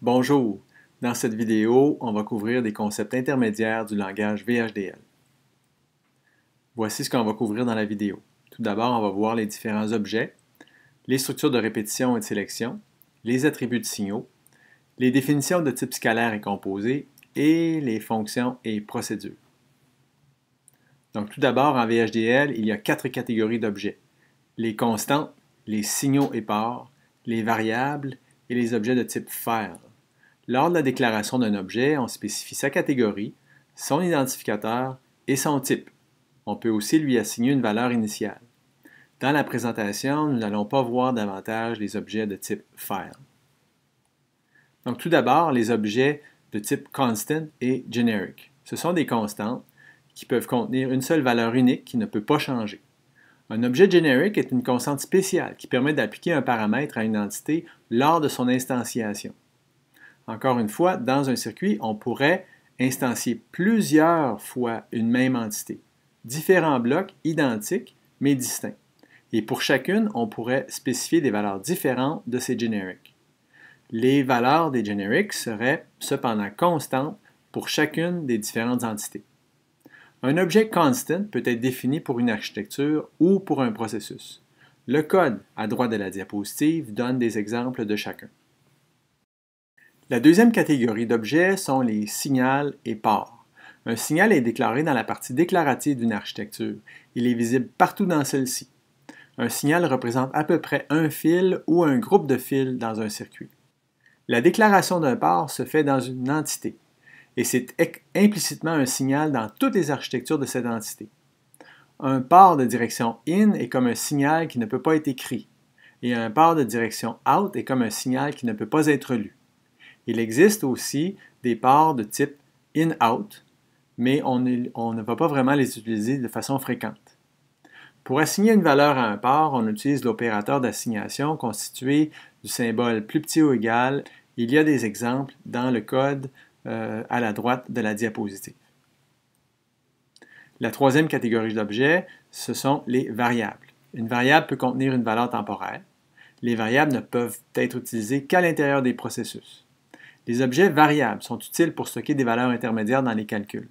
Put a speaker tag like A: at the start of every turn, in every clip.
A: Bonjour, dans cette vidéo, on va couvrir des concepts intermédiaires du langage VHDL. Voici ce qu'on va couvrir dans la vidéo. Tout d'abord, on va voir les différents objets, les structures de répétition et de sélection, les attributs de signaux, les définitions de type scalaire et composé et les fonctions et procédures. Donc tout d'abord, en VHDL, il y a 4 catégories d'objets: les constantes, les signaux épars, les variables et les objets de type file. Lors de la déclaration d'un objet, on spécifie sa catégorie, son identificateur et son type. On peut aussi lui assigner une valeur initiale. Dans la présentation, nous n'allons pas voir davantage les objets de type file. Donc tout d'abord, les objets de type constant et generic. Ce sont des constantes qui peuvent contenir une seule valeur unique qui ne peut pas changer. Un objet generic est une constante spéciale qui permet d'appliquer un paramètre à une entité lors de son instantiation. Encore une fois, dans un circuit, on pourrait instancier plusieurs fois une même entité, différents blocs identiques mais distincts. Et pour chacune, on pourrait spécifier des valeurs différentes de ces generics. Les valeurs des generics seraient cependant constantes pour chacune des différentes entités. Un objet constant peut être défini pour une architecture ou pour un processus. Le code à droite de la diapositive donne des exemples de chacun. La deuxième catégorie d'objets sont les signals épars. Un signal est déclaré dans la partie déclarative d'une architecture. Il est visible partout dans celle-ci. Un signal représente à peu près un fil ou un groupe de fils dans un circuit. La déclaration d'un pare se fait dans une entité, et c'est implicitement un signal dans toutes les architectures de cette entité. Un pare de direction in est comme un signal qui ne peut pas être écrit, et un pare de direction out est comme un signal qui ne peut pas être lu. Il existe aussi des pares de type in-out, mais on ne va pas vraiment les utiliser de façon fréquente. Pour assigner une valeur à un pare, on utilise l'opérateur d'assignation constitué du symbole plus petit ou égal. Il y a des exemples dans le code à la droite de la diapositive. La troisième catégorie d'objets, ce sont les variables. Une variable peut contenir une valeur temporaire. Les variables ne peuvent être utilisées qu'à l'intérieur des processus. Les objets variables sont utiles pour stocker des valeurs intermédiaires dans les calculs.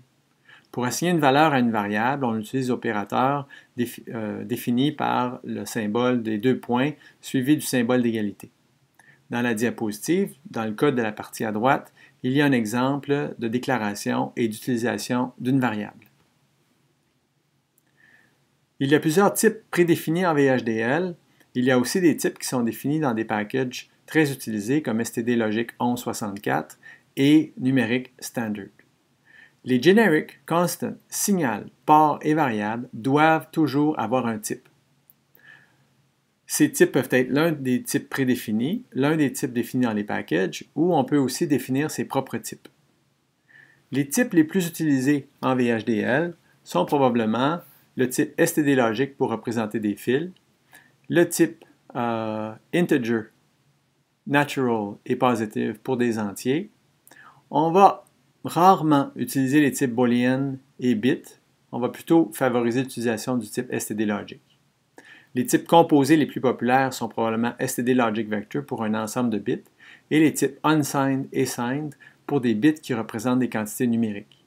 A: Pour assigner une valeur à une variable, on utilise l'opérateur défini par le symbole des 2 points suivi du symbole d'égalité. Dans la diapositive, dans le code de la partie à droite, il y a un exemple de déclaration et d'utilisation d'une variable. Il y a plusieurs types prédéfinis en VHDL. Il y a aussi des types qui sont définis dans des packages très utilisés comme stdlogic 1164 et numérique standard. Les generic, constant, signal, pare et variable doivent toujours avoir un type. Ces types peuvent être l'un des types prédéfinis, l'un des types définis dans les packages, ou on peut aussi définir ses propres types. Les types les plus utilisés en VHDL sont probablement le type stdlogic pour représenter des fils, le type integer, natural et positive pour des entiers. On va rarement utiliser les types boolean et bit. On va plutôt favoriser l'utilisation du type stdlogic. Les types composés les plus populaires sont probablement stdlogic vector pour un ensemble de bits et les types unsigned et signed pour des bits qui représentent des quantités numériques.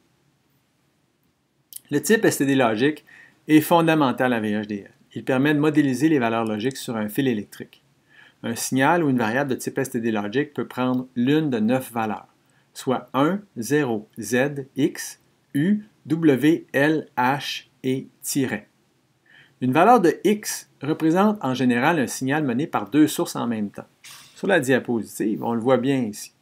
A: Le type stdlogic est fondamental à VHDL. Il permet de modéliser les valeurs logiques sur un fil électrique. Un signal ou une variable de type stdlogic peut prendre l'une de 9 valeurs, soit 1, 0, z, x, u, w, l, h et tiret. Une valeur de x représente en général un signal mené par 2 sources en même temps. Sur la diapositive, on le voit bien ici.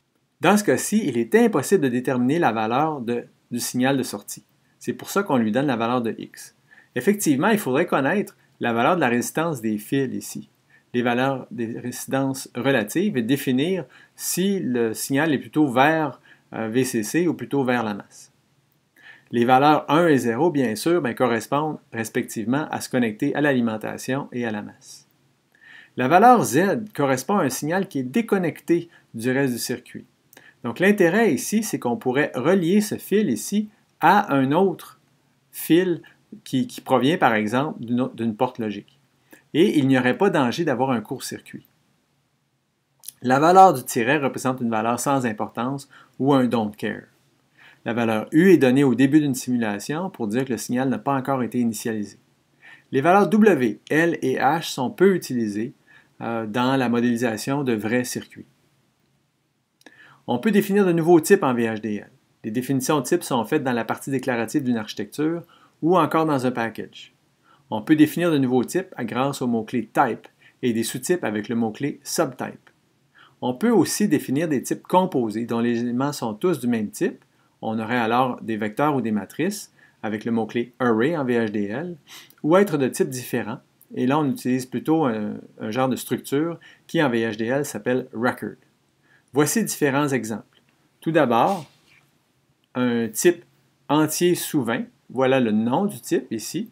A: Dans ce cas-ci, il est impossible de déterminer la valeur du signal de sortie. C'est pour ça qu'on lui donne la valeur de x. Effectivement, il faudrait connaître la valeur de la résistance des fils ici, les valeurs des résistances relatives et définir si le signal est plutôt vers VCC ou plutôt vers la masse. Les valeurs 1 et 0, bien sûr, correspondent respectivement à se connecter à l'alimentation et à la masse. La valeur Z correspond à un signal qui est déconnecté du reste du circuit. Donc l'intérêt ici, c'est qu'on pourrait relier ce fil ici à un autre fil qui provient par exemple d'une porte logique. Et il n'y aurait pas danger d'avoir un court-circuit. La valeur du tiret représente une valeur sans importance ou un don't care. La valeur U est donnée au début d'une simulation pour dire que le signal n'a pas encore été initialisé. Les valeurs W, L et H sont peu utilisées dans la modélisation de vrais circuits. On peut définir de nouveaux types en VHDL. Les définitions de types sont faites dans la partie déclarative d'une architecture ou encore dans un package. On peut définir de nouveaux types grâce au mot-clé type et des sous-types avec le mot-clé subtype. On peut aussi définir des types composés dont les éléments sont tous du même type. On aurait alors des vecteurs ou des matrices avec le mot-clé array en VHDL, ou être de types différents. Et là, on utilise plutôt un genre de structure qui en VHDL s'appelle record. Voici différents exemples. Tout d'abord, un type entier sous 20, voilà le nom du type ici,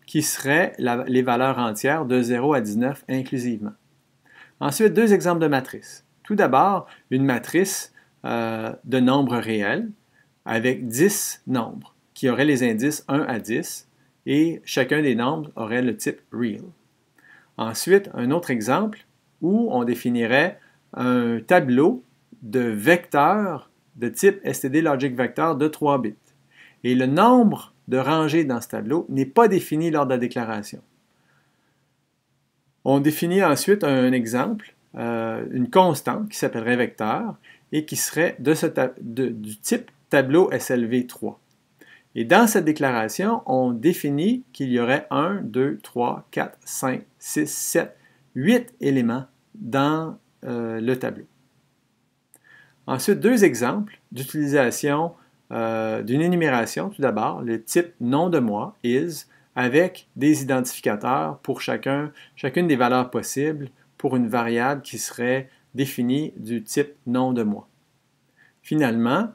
A: qui serait les valeurs entières de 0 à 19 inclusivement. Ensuite, deux exemples de matrices. Tout d'abord, une matrice de nombres réels avec 10 nombres qui auraient les indices 1 à 10 et chacun des nombres aurait le type real. Ensuite, un autre exemple où on définirait un tableau de vecteurs de type STD Logic Vector de 3 bits. Et le nombre de rangées dans ce tableau n'est pas défini lors de la déclaration. On définit ensuite un exemple, une constante qui s'appellerait vecteur et qui serait du type tableau SLV3. Et dans cette déclaration, on définit qu'il y aurait 1, 2, 3, 4, 5, 6, 7, 8 éléments dans le tableau. Ensuite, deux exemples d'utilisation d'une énumération. Tout d'abord, le type nom de mois, is, avec des identificateurs pour chacune des valeurs possibles pour une variable qui serait définie du type nom de mois. Finalement,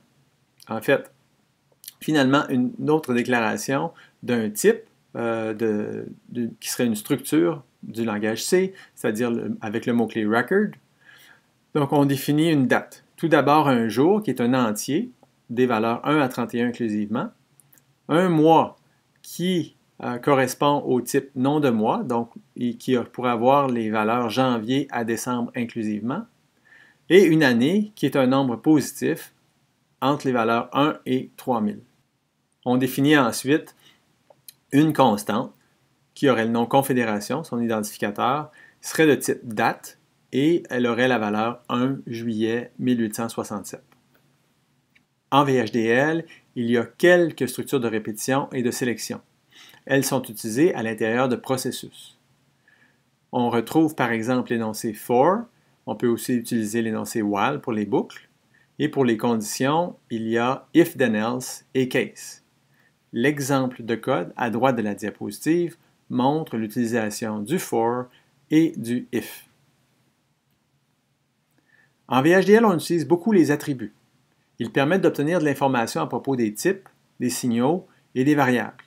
A: une autre déclaration d'un type qui serait une structure du langage C, c'est-à-dire avec le mot-clé record. Donc, on définit une date. Tout d'abord, un jour qui est un entier, des valeurs 1 à 31 inclusivement. Un mois qui correspond au type nom de mois, donc qui pourrait avoir les valeurs janvier à décembre inclusivement. Et une année qui est un nombre positif entre les valeurs 1 et 3000. On définit ensuite une constante qui aurait le nom confédération, son identificateur, serait de type date et elle aurait la valeur 1 juillet 1867. En VHDL, il y a quelques structures de répétition et de sélection. Elles sont utilisées à l'intérieur de processus. On retrouve par exemple l'énoncé for, on peut aussi utiliser l'énoncé while pour les boucles, et pour les conditions, il y a if then else et case. L'exemple de code à droite de la diapositive montre l'utilisation du for et du if. En VHDL, on utilise beaucoup les attributs. Ils permettent d'obtenir de l'information à propos des types, des signaux et des variables.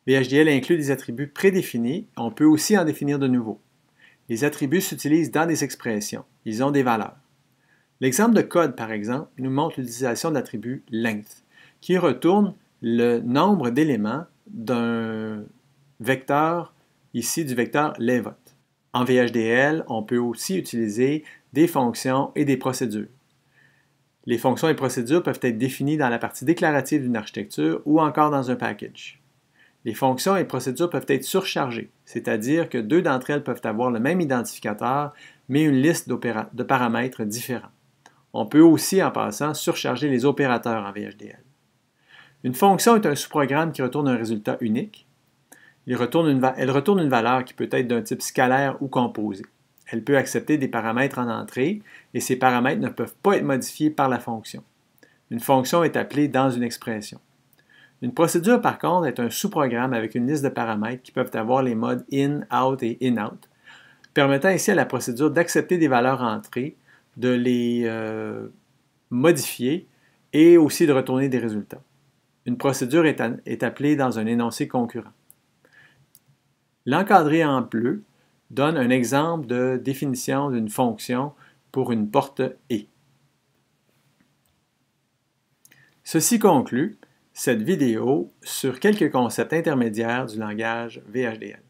A: VHDL inclut des attributs prédéfinis, on peut aussi en définir de nouveaux. Les attributs s'utilisent dans des expressions, ils ont des valeurs. L'exemple de code, par exemple, nous montre l'utilisation de l'attribut length, qui retourne le nombre d'éléments d'un vecteur, ici du vecteur levot. En VHDL, on peut aussi utiliser des fonctions et des procédures. Les fonctions et procédures peuvent être définies dans la partie déclarative d'une architecture ou encore dans un package. Les fonctions et procédures peuvent être surchargées, c'est-à-dire que deux d'entre elles peuvent avoir le même identificateur, mais une liste de paramètres différents. On peut aussi, en passant, surcharger les opérateurs en VHDL. Une fonction est un sous-programme qui retourne un résultat unique. Elle retourne une valeur qui peut être d'un type scalaire ou composé. Elle peut accepter des paramètres en entrée et ces paramètres ne peuvent pas être modifiés par la fonction. Une fonction est appelée dans une expression. Une procédure, par contre, est un sous-programme avec une liste de paramètres qui peuvent avoir les modes in, out et in-out, permettant ainsi à la procédure d'accepter des valeurs entrées, de les modifier et aussi de retourner des résultats. Une procédure est appelée dans un énoncé concurrent. L'encadré en bleu donne un exemple de définition d'une fonction pour une porte et. Ceci conclut cette vidéo sur quelques concepts intermédiaires du langage VHDL.